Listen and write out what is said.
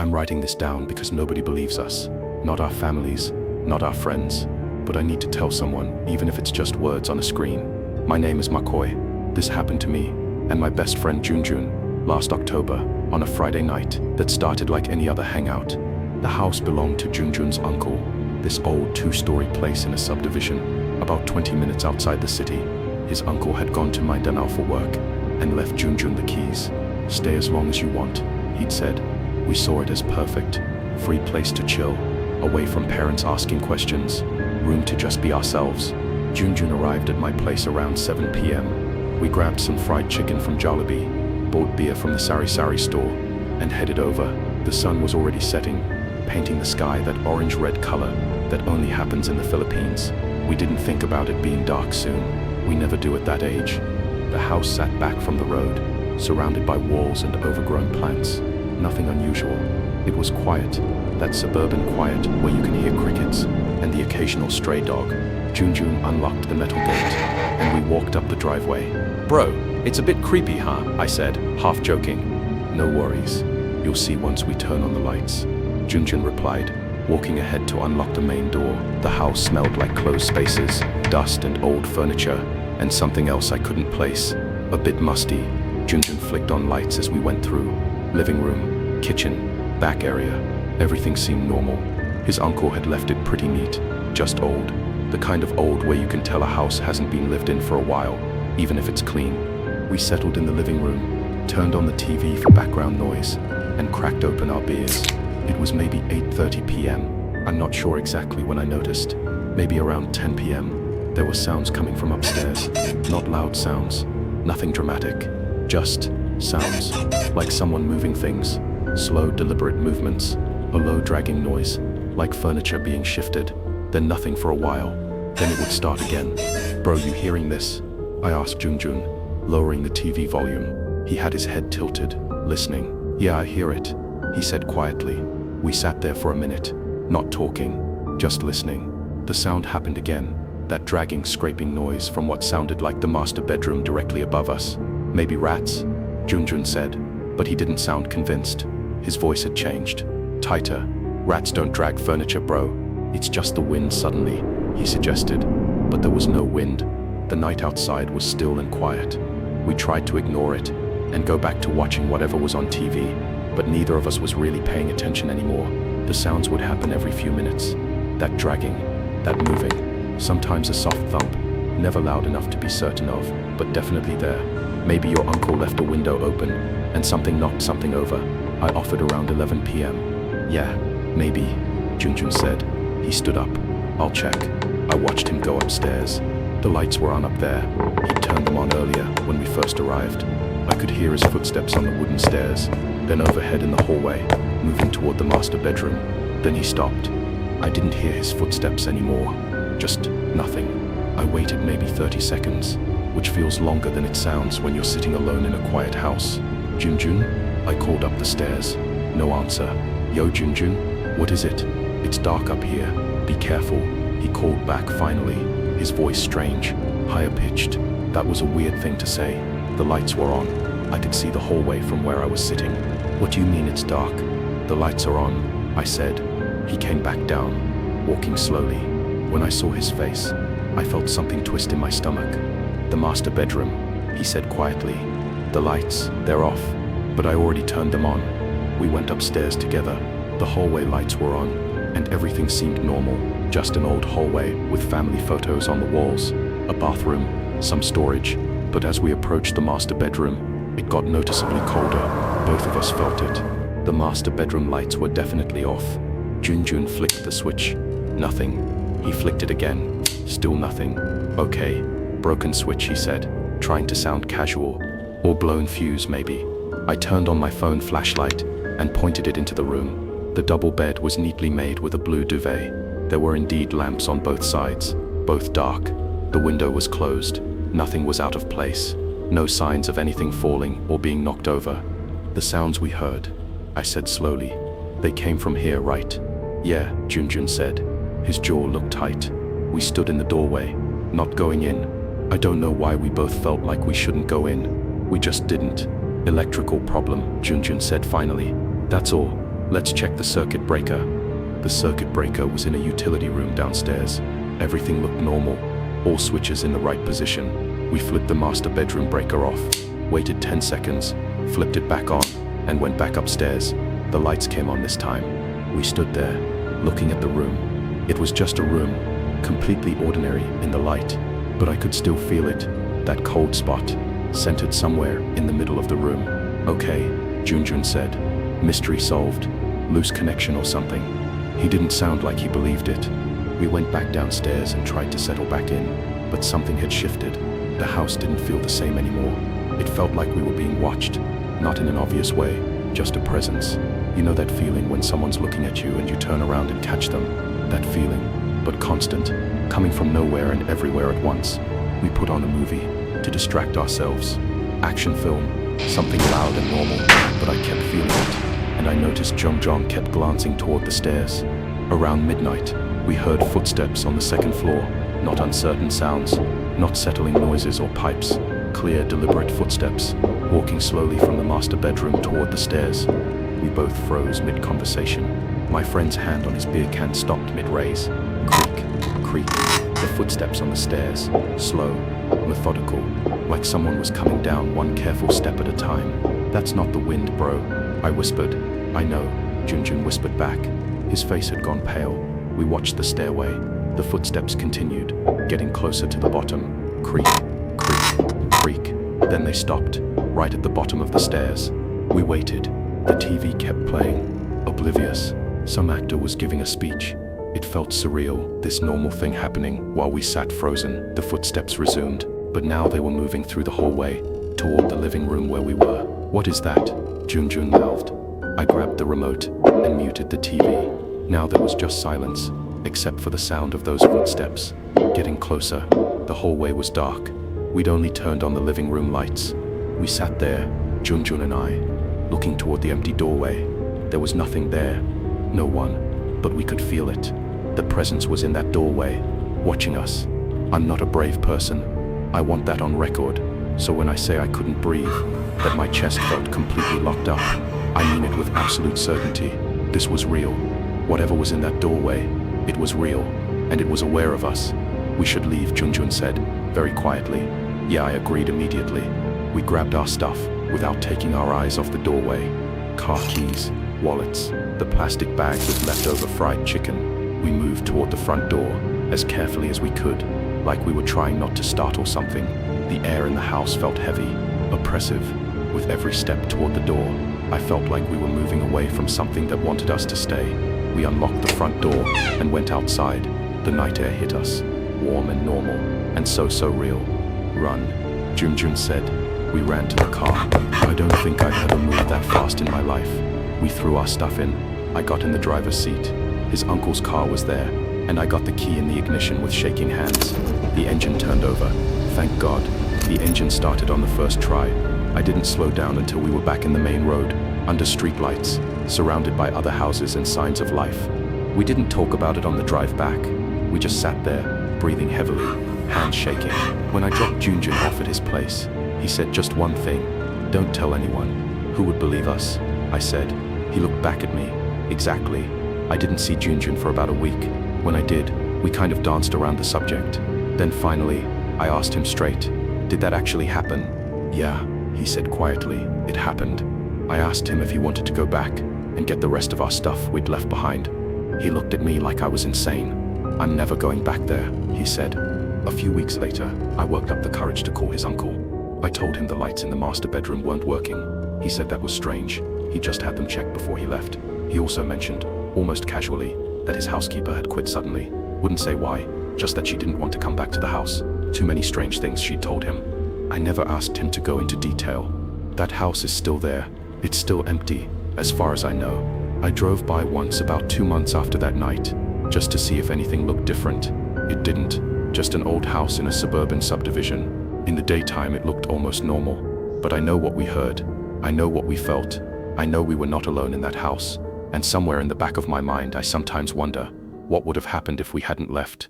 I'm writing this down because nobody believes us. Not our families, not our friends. But I need to tell someone, even if it's just words on a screen. My name is McCoy. This happened to me and my best friend Junjun last October on a Friday night that started like any other hangout. The house belonged to Junjun's uncle, this old two-story place in a subdivision, about 20 minutes outside the city. His uncle had gone to Mindanao for work and left Junjun the keys. Stay as long as you want, he'd said. We saw it as perfect, free place to chill, away from parents asking questions, room to just be ourselves. Junjun arrived at my place around 7 p.m. We grabbed some fried chicken from Jollibee, bought beer from the sari-sari store, and headed over. The sun was already setting, painting the sky that orange-red color that only happens in the Philippines. We didn't think about it being dark soon. We never do at that age. The house sat back from the road, surrounded by walls and overgrown plants. Nothing unusual. It was quiet, that suburban quiet where you can hear crickets and the occasional stray dog. Junjun unlocked the metal gate, and we walked up the driveway. "Bro, it's a bit creepy, huh?" I said, half joking. "No worries. You'll see once we turn on the lights," Junjun replied, walking ahead to unlock the main door. The house smelled like closed spaces, dust and old furniture, and something else I couldn't place. A bit musty. Junjun flicked on lights as we went through. Living room, kitchen, back area. Everything seemed normal. His uncle had left it pretty neat, just old. The kind of old where you can tell a house hasn't been lived in for a while, even if it's clean. We settled in the living room, turned on the TV for background noise, and cracked open our beers. It was maybe 8:30 p.m. I'm not sure exactly when I noticed. Maybe around 10 p.m. There were sounds coming from upstairs. Not loud sounds, nothing dramatic. Just sounds, like someone moving things. Slow, deliberate movements. A low dragging noise, like furniture being shifted. Then nothing for a while. Then it would start again. "Bro, you hearing this?" I asked Junjun, lowering the TV volume. He had his head tilted, listening. "Yeah, I hear it," he said quietly. We sat there for a minute, not talking, just listening. The sound happened again, that dragging, scraping noise from what sounded like the master bedroom directly above us. "Maybe rats," Junjun said, but he didn't sound convinced. His voice had changed, tighter. "Rats don't drag furniture, bro. It's just the wind suddenly," he suggested. But there was no wind. The night outside was still and quiet. We tried to ignore it and go back to watching whatever was on TV, but neither of us was really paying attention anymore. The sounds would happen every few minutes. That dragging, that moving, sometimes a soft thump, never loud enough to be certain of, but definitely there. "Maybe your uncle left a window open and something knocked something over," I offered around 11 p.m. "Yeah, maybe," Junjun said. He stood up. "I'll check." I watched him go upstairs. The lights were on up there. He'd turned them on earlier when we first arrived. I could hear his footsteps on the wooden stairs, then overhead in the hallway, moving toward the master bedroom. Then he stopped. I didn't hear his footsteps anymore. Just nothing. I waited maybe 30 seconds, which feels longer than it sounds when you're sitting alone in a quiet house. "Junjun?" I called up the stairs. No answer. "Yo, Junjun? What is it? It's dark up here. Be careful," he called back finally, his voice strange, higher pitched. That was a weird thing to say. The lights were on. I could see the hallway from where I was sitting. "What do you mean it's dark?" "The lights are on," I said. He came back down, walking slowly. When I saw his face, I felt something twist in my stomach. "The master bedroom," he said quietly. "The lights, they're off, but I already turned them on." We went upstairs together. The hallway lights were on, and everything seemed normal. Just an old hallway with family photos on the walls, a bathroom, some storage. But as we approached the master bedroom, it got noticeably colder. Both of us felt it. The master bedroom lights were definitely off. Junjun flicked the switch. Nothing. He flicked it again. Still nothing. "Okay. Broken switch," he said, trying to sound casual. "Or blown fuse, maybe." I turned on my phone flashlight and pointed it into the room. The double bed was neatly made with a blue duvet. There were indeed lamps on both sides, both dark. The window was closed. Nothing was out of place. No signs of anything falling or being knocked over. "The sounds we heard," I said slowly. "They came from here, right?" "Yeah," Junjun said. His jaw looked tight. We stood in the doorway, not going in. I don't know why we both felt like we shouldn't go in. We just didn't. "Electrical problem," Junjun said finally. "That's all. Let's check the circuit breaker. The circuit breaker was in a utility room downstairs. Everything looked normal, all switches in the right position. We flipped the master bedroom breaker off, waited 10 seconds, flipped it back on, and went back upstairs. The lights came on this time. We stood there, looking at the room. It was just a room, completely ordinary in the light, but I could still feel it, that cold spot, centered somewhere in the middle of the room. Okay, Junjun said. Mystery solved. Loose connection or something. He didn't sound like he believed it. We went back downstairs and tried to settle back in, but something had shifted. The house didn't feel the same anymore. It felt like we were being watched, not in an obvious way, just a presence. You know that feeling when someone's looking at you and you turn around and catch them? That feeling, but constant, coming from nowhere and everywhere at once. We put on a movie to distract ourselves. Action film, something loud and normal, but I kept feeling it, and I noticed Jong kept glancing toward the stairs. Around midnight, we heard footsteps on the second floor, not uncertain sounds, not settling noises or pipes, clear, deliberate footsteps, walking slowly from the master bedroom toward the stairs. We both froze mid-conversation. My friend's hand on his beer can stopped mid-raise. Creak, creak, the footsteps on the stairs, slow, methodical, like someone was coming down one careful step at a time. That's not the wind, bro, I whispered. I know, Junjun whispered back. His face had gone pale. We watched the stairway. The footsteps continued, getting closer to the bottom. Creak, creak, creak. Then they stopped, right at the bottom of the stairs. We waited. The TV kept playing, oblivious. Some actor was giving a speech. It felt surreal, this normal thing happening while we sat frozen. The footsteps resumed, but now they were moving through the hallway, toward the living room where we were. What is that? Junjun mouthed. I grabbed the remote and muted the TV. Now there was just silence, except for the sound of those footsteps. Getting closer, the hallway was dark. We'd only turned on the living room lights. We sat there, Junjun and I, looking toward the empty doorway. There was nothing there, no one, but we could feel it. The presence was in that doorway, watching us. I'm not a brave person. I want that on record. So when I say I couldn't breathe, that my chest felt completely locked up, I mean it with absolute certainty. This was real. Whatever was in that doorway, it was real, and it was aware of us. We should leave, Junjun said, very quietly. Yeah, I agreed immediately. We grabbed our stuff, without taking our eyes off the doorway. Car keys, wallets, the plastic bags with leftover fried chicken. We moved toward the front door, as carefully as we could, like we were trying not to startle something. The air in the house felt heavy, oppressive. With every step toward the door, I felt like we were moving away from something that wanted us to stay. We unlocked the front door and went outside. The night air hit us, warm and normal, and so real. Run, Junjun said. We ran to the car. I don't think I've ever moved that fast in my life. We threw our stuff in. I got in the driver's seat. His uncle's car was there, and I got the key in the ignition with shaking hands. The engine turned over. Thank God. The engine started on the first try. I didn't slow down until we were back in the main road, under streetlights, surrounded by other houses and signs of life. We didn't talk about it on the drive back. We just sat there, breathing heavily, hands shaking. When I dropped Junjun off at his place, he said just one thing. Don't tell anyone. Who would believe us? I said. He looked back at me. Exactly. I didn't see Junjun for about a week. When I did, we kind of danced around the subject. Then finally, I asked him straight. Did that actually happen? Yeah, he said quietly. It happened. I asked him if he wanted to go back and get the rest of our stuff we'd left behind. He looked at me like I was insane. I'm never going back there, he said. A few weeks later, I worked up the courage to call his uncle. I told him the lights in the master bedroom weren't working. He said that was strange. He just had them checked before he left. He also mentioned, almost casually, that his housekeeper had quit suddenly. Wouldn't say why, just that she didn't want to come back to the house. Too many strange things she'd told him. I never asked him to go into detail. That house is still there. It's still empty, as far as I know. I drove by once about 2 months after that night, just to see if anything looked different. It didn't. Just an old house in a suburban subdivision. In the daytime it looked almost normal. But I know what we heard. I know what we felt. I know we were not alone in that house. And somewhere in the back of my mind I sometimes wonder, what would have happened if we hadn't left?